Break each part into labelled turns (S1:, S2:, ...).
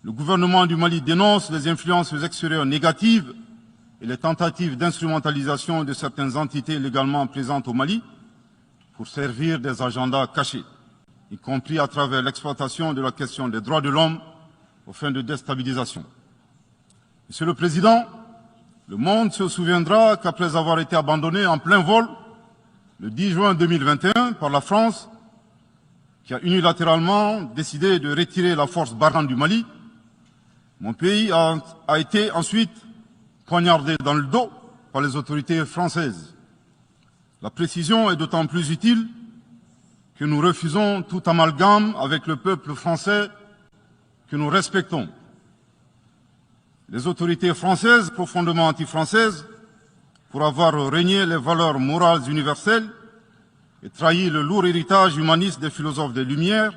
S1: Le gouvernement du Mali dénonce les influences extérieures négatives et les tentatives d'instrumentalisation de certaines entités légalement présentes au Mali pour servir des agendas cachés, y compris à travers l'exploitation de la question des droits de l'homme aux fins de déstabilisation. Monsieur le Président, le monde se souviendra qu'après avoir été abandonné en plein vol le 10 juin 2021 par la France, qui a unilatéralement décidé de retirer la force Barkhane du Mali, mon pays a été ensuite poignardé dans le dos par les autorités françaises. La précision est d'autant plus utile que nous refusons tout amalgame avec le peuple français que nous respectons. Les autorités françaises, profondément anti-françaises, pour avoir régné les valeurs morales universelles et trahi le lourd héritage humaniste des philosophes des Lumières,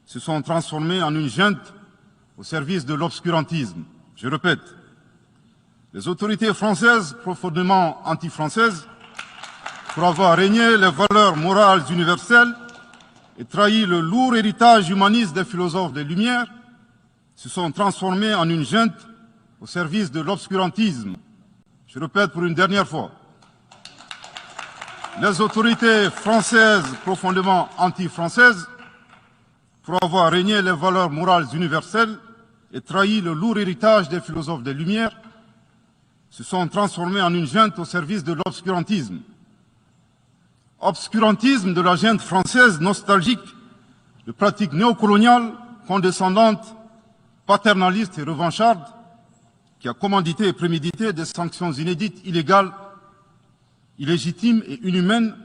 S1: se sont transformées en une junte au service de l'obscurantisme. Je répète, les autorités françaises, profondément anti-françaises, pour avoir régné les valeurs morales universelles et trahi le lourd héritage humaniste des philosophes des Lumières, se sont transformées en une junte au service de l'obscurantisme. Je répète pour une dernière fois. Les autorités françaises, profondément anti-françaises, pour avoir régné les valeurs morales universelles et trahi le lourd héritage des philosophes des Lumières, se sont transformées en une junte au service de l'obscurantisme. Obscurantisme de la junte française nostalgique de pratiques néocoloniales, condescendantes, paternalistes et revanchardes, qui a commandité et prémédité des sanctions inédites, illégales, illégitimes et inhumaines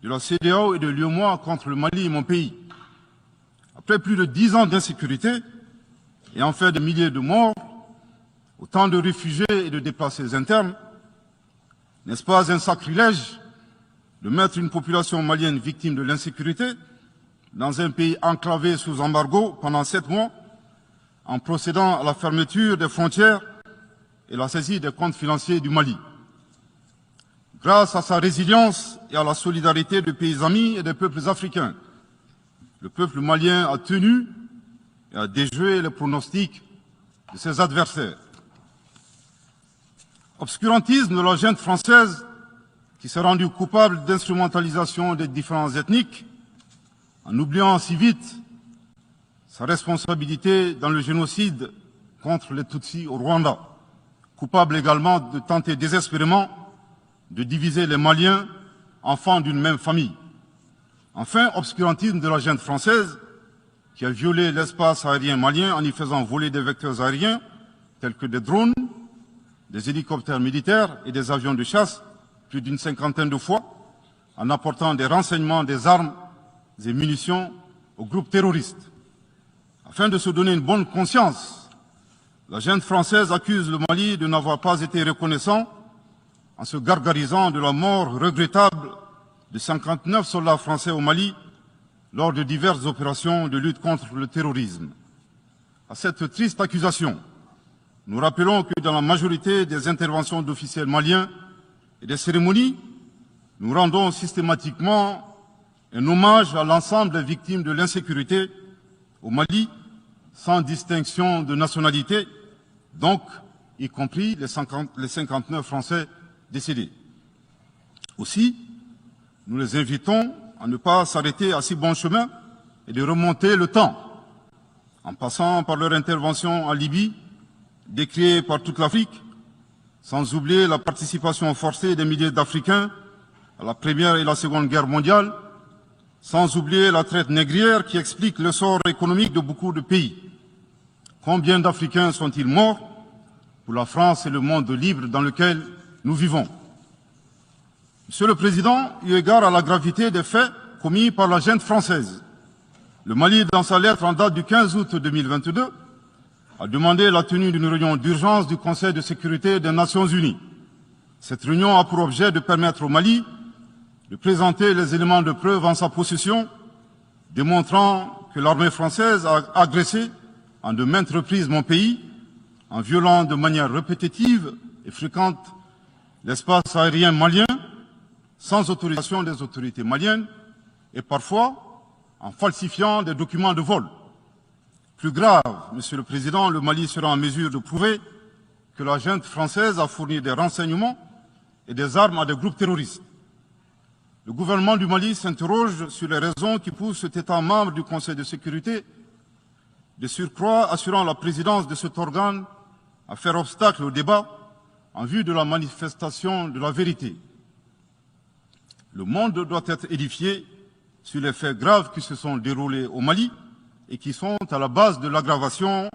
S1: de la CEDEAO et de l'UEMOA contre le Mali et mon pays. Après plus de 10 ans d'insécurité et en fait des milliers de morts, autant de réfugiés et de déplacés internes, n'est-ce pas un sacrilège de mettre une population malienne victime de l'insécurité dans un pays enclavé sous embargo pendant 7 mois, en procédant à la fermeture des frontières et la saisie des comptes financiers du Mali. Grâce à sa résilience et à la solidarité des pays amis et des peuples africains, le peuple malien a tenu et a déjoué les pronostics de ses adversaires. Obscurantisme de la junte française qui s'est rendue coupable d'instrumentalisation des différences ethniques, en oubliant si vite sa responsabilité dans le génocide contre les Tutsis au Rwanda, coupable également de tenter désespérément de diviser les Maliens, enfants d'une même famille. Enfin, obscurantisme de la junte française qui a violé l'espace aérien malien en y faisant voler des vecteurs aériens tels que des drones, des hélicoptères militaires et des avions de chasse plus d'une 50aine de fois, en apportant des renseignements, des armes et munitions aux groupes terroristes. Afin de se donner une bonne conscience, la junte française accuse le Mali de n'avoir pas été reconnaissant en se gargarisant de la mort regrettable de 59 soldats français au Mali lors de diverses opérations de lutte contre le terrorisme. À cette triste accusation, nous rappelons que dans la majorité des interventions d'officiels maliens et des cérémonies, nous rendons systématiquement un hommage à l'ensemble des victimes de l'insécurité au Mali, sans distinction de nationalité, donc y compris les 59 Français décédés. Aussi, nous les invitons à ne pas s'arrêter à si bon chemin et de remonter le temps, en passant par leur intervention en Libye, décriée par toute l'Afrique, sans oublier la participation forcée des milliers d'Africains à la Première et la Seconde Guerre mondiale, sans oublier la traite négrière qui explique le sort économique de beaucoup de pays. Combien d'Africains sont-ils morts pour la France et le monde libre dans lequel nous vivons? Monsieur le Président, eu égard à la gravité des faits commis par la junte française, le Mali, dans sa lettre en date du 15 août 2022, a demandé la tenue d'une réunion d'urgence du Conseil de sécurité des Nations Unies. Cette réunion a pour objet de permettre au Mali de présenter les éléments de preuve en sa possession, démontrant que l'armée française a agressé en de maintes reprises mon pays, en violant de manière répétitive et fréquente l'espace aérien malien, sans autorisation des autorités maliennes, et parfois en falsifiant des documents de vol. Plus grave, Monsieur le Président, le Mali sera en mesure de prouver que la junte française a fourni des renseignements et des armes à des groupes terroristes. Le gouvernement du Mali s'interroge sur les raisons qui poussent cet État membre du Conseil de sécurité, de surcroît assurant la présidence de cet organe, à faire obstacle au débat en vue de la manifestation de la vérité. Le monde doit être édifié sur les faits graves qui se sont déroulés au Mali et qui sont à la base de l'aggravation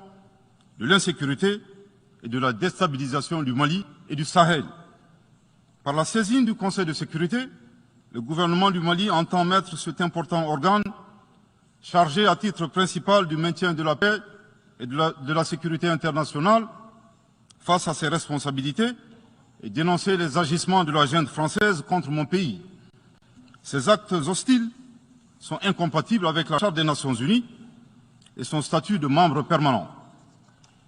S1: de l'insécurité et de la déstabilisation du Mali et du Sahel. Par la saisine du Conseil de sécurité, le gouvernement du Mali entend mettre cet important organe chargé à titre principal du maintien de la paix et de la sécurité internationale face à ses responsabilités et dénoncer les agissements de la junte française contre mon pays. Ces actes hostiles sont incompatibles avec la Charte des Nations Unies et son statut de membre permanent.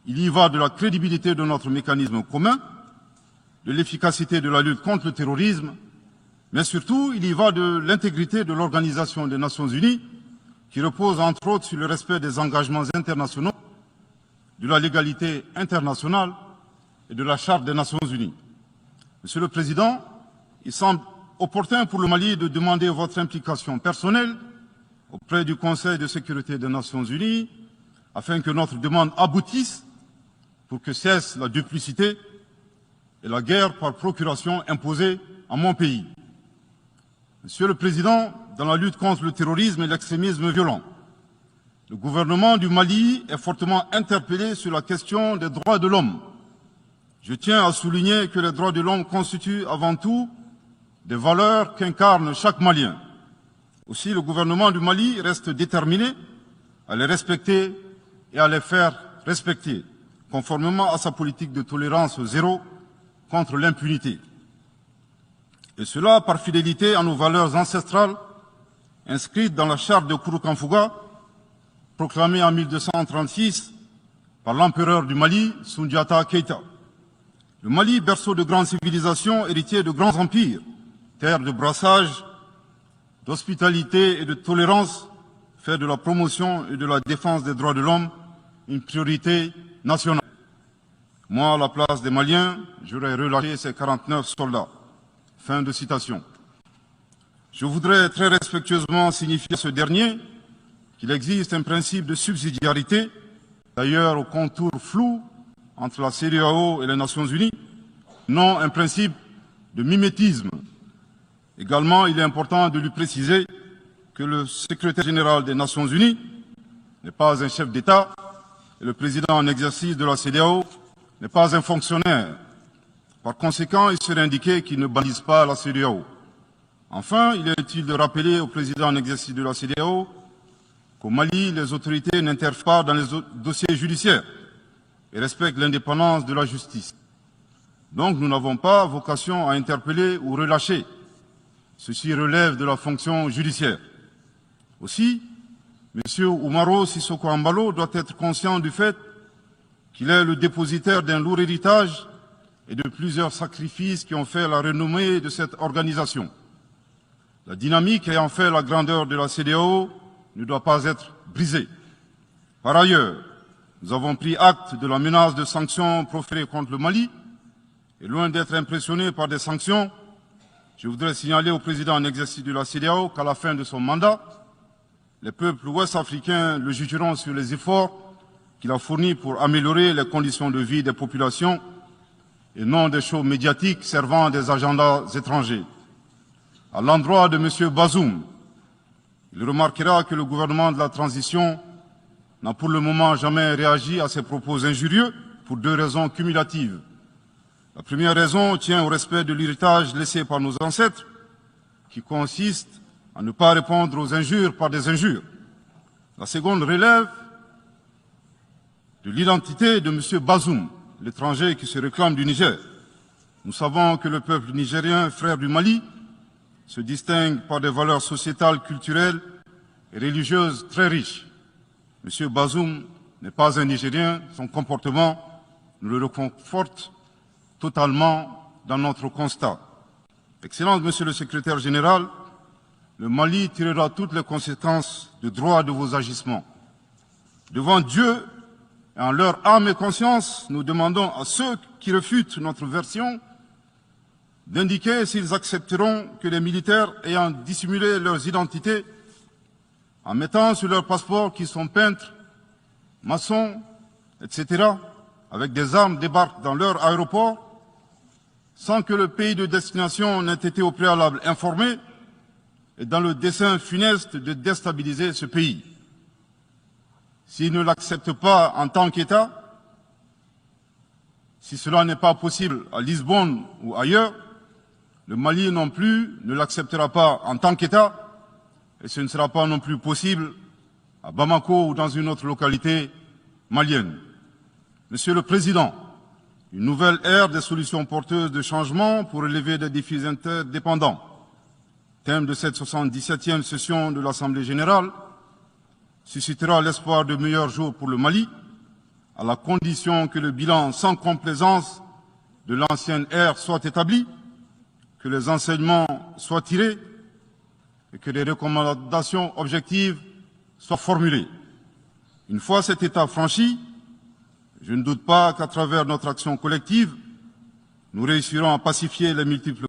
S1: Il y va de la crédibilité de notre mécanisme commun, de l'efficacité de la lutte contre le terrorisme, mais surtout, il y va de l'intégrité de l'Organisation des Nations Unies, qui repose entre autres sur le respect des engagements internationaux, de la légalité internationale et de la Charte des Nations Unies. Monsieur le Président, il semble opportun pour le Mali de demander votre implication personnelle auprès du Conseil de sécurité des Nations Unies afin que notre demande aboutisse pour que cesse la duplicité et la guerre par procuration imposée à mon pays. Monsieur le Président, dans la lutte contre le terrorisme et l'extrémisme violent, le gouvernement du Mali est fortement interpellé sur la question des droits de l'homme. Je tiens à souligner que les droits de l'homme constituent avant tout des valeurs qu'incarne chaque Malien. Aussi, le gouvernement du Mali reste déterminé à les respecter et à les faire respecter, conformément à sa politique de tolérance zéro contre l'impunité. Et cela par fidélité à nos valeurs ancestrales inscrites dans la charte de Kouroukanfouga, proclamée en 1236 par l'empereur du Mali, Soundiata Keïta. Le Mali, berceau de grandes civilisations, héritier de grands empires, terre de brassage, d'hospitalité et de tolérance, fait de la promotion et de la défense des droits de l'homme une priorité nationale. Moi, à la place des Maliens, j'aurais relâché ces 49 soldats. Fin de citation. Je voudrais très respectueusement signifier à ce dernier qu'il existe un principe de subsidiarité, d'ailleurs au contour flou entre la CEDEAO et les Nations Unies, non un principe de mimétisme. Également, il est important de lui préciser que le secrétaire général des Nations Unies n'est pas un chef d'État et le président en exercice de la CEDEAO n'est pas un fonctionnaire. Par conséquent, il serait indiqué qu'il ne bannisse pas la CEDEAO. Enfin, il est utile de rappeler au président en exercice de la CEDEAO qu'au Mali, les autorités n'interfèrent pas dans les dossiers judiciaires et respectent l'indépendance de la justice. Donc, nous n'avons pas vocation à interpeller ou relâcher. Ceci relève de la fonction judiciaire. Aussi, M. Oumaro Sissoko Embalo doit être conscient du fait qu'il est le dépositaire d'un lourd héritage et de plusieurs sacrifices qui ont fait la renommée de cette organisation. La dynamique ayant fait la grandeur de la CEDEAO ne doit pas être brisée. Par ailleurs, nous avons pris acte de la menace de sanctions proférées contre le Mali et loin d'être impressionnés par des sanctions, je voudrais signaler au président en exercice de la CEDEAO qu'à la fin de son mandat, les peuples ouest-africains le jugeront sur les efforts qu'il a fournis pour améliorer les conditions de vie des populations et non des shows médiatiques servant des agendas étrangers. À l'endroit de M. Bazoum, il remarquera que le gouvernement de la transition n'a pour le moment jamais réagi à ces propos injurieux pour deux raisons cumulatives. La première raison tient au respect de l'héritage laissé par nos ancêtres, qui consiste à ne pas répondre aux injures par des injures. La seconde relève de l'identité de M. Bazoum, l'étranger qui se réclame du Niger. Nous savons que le peuple nigérien, frère du Mali, se distingue par des valeurs sociétales, culturelles et religieuses très riches. M. Bazoum n'est pas un Nigérien, son comportement nous le reconforte totalement dans notre constat. Excellence, Monsieur le Secrétaire général, le Mali tirera toutes les conséquences de droit de vos agissements. Devant Dieu et en leur âme et conscience, nous demandons à ceux qui refutent notre version d'indiquer s'ils accepteront que les militaires ayant dissimulé leurs identités en mettant sur leur passeport qu'ils sont peintres, maçons, etc., avec des armes débarquent dans leur aéroport sans que le pays de destination n'ait été au préalable informé et dans le dessein funeste de déstabiliser ce pays. S'ils ne l'acceptent pas en tant qu'État, si cela n'est pas possible à Lisbonne ou ailleurs, le Mali non plus ne l'acceptera pas en tant qu'État et ce ne sera pas non plus possible à Bamako ou dans une autre localité malienne. Monsieur le Président, une nouvelle ère des solutions porteuses de changement pour relever des défis interdépendants. Thème de cette 77e session de l'Assemblée générale suscitera l'espoir de meilleurs jours pour le Mali, à la condition que le bilan sans complaisance de l'ancienne ère soit établi, que les enseignements soient tirés et que des recommandations objectives soient formulées. Une fois cet état franchi, je ne doute pas qu'à travers notre action collective, nous réussirons à pacifier les multiples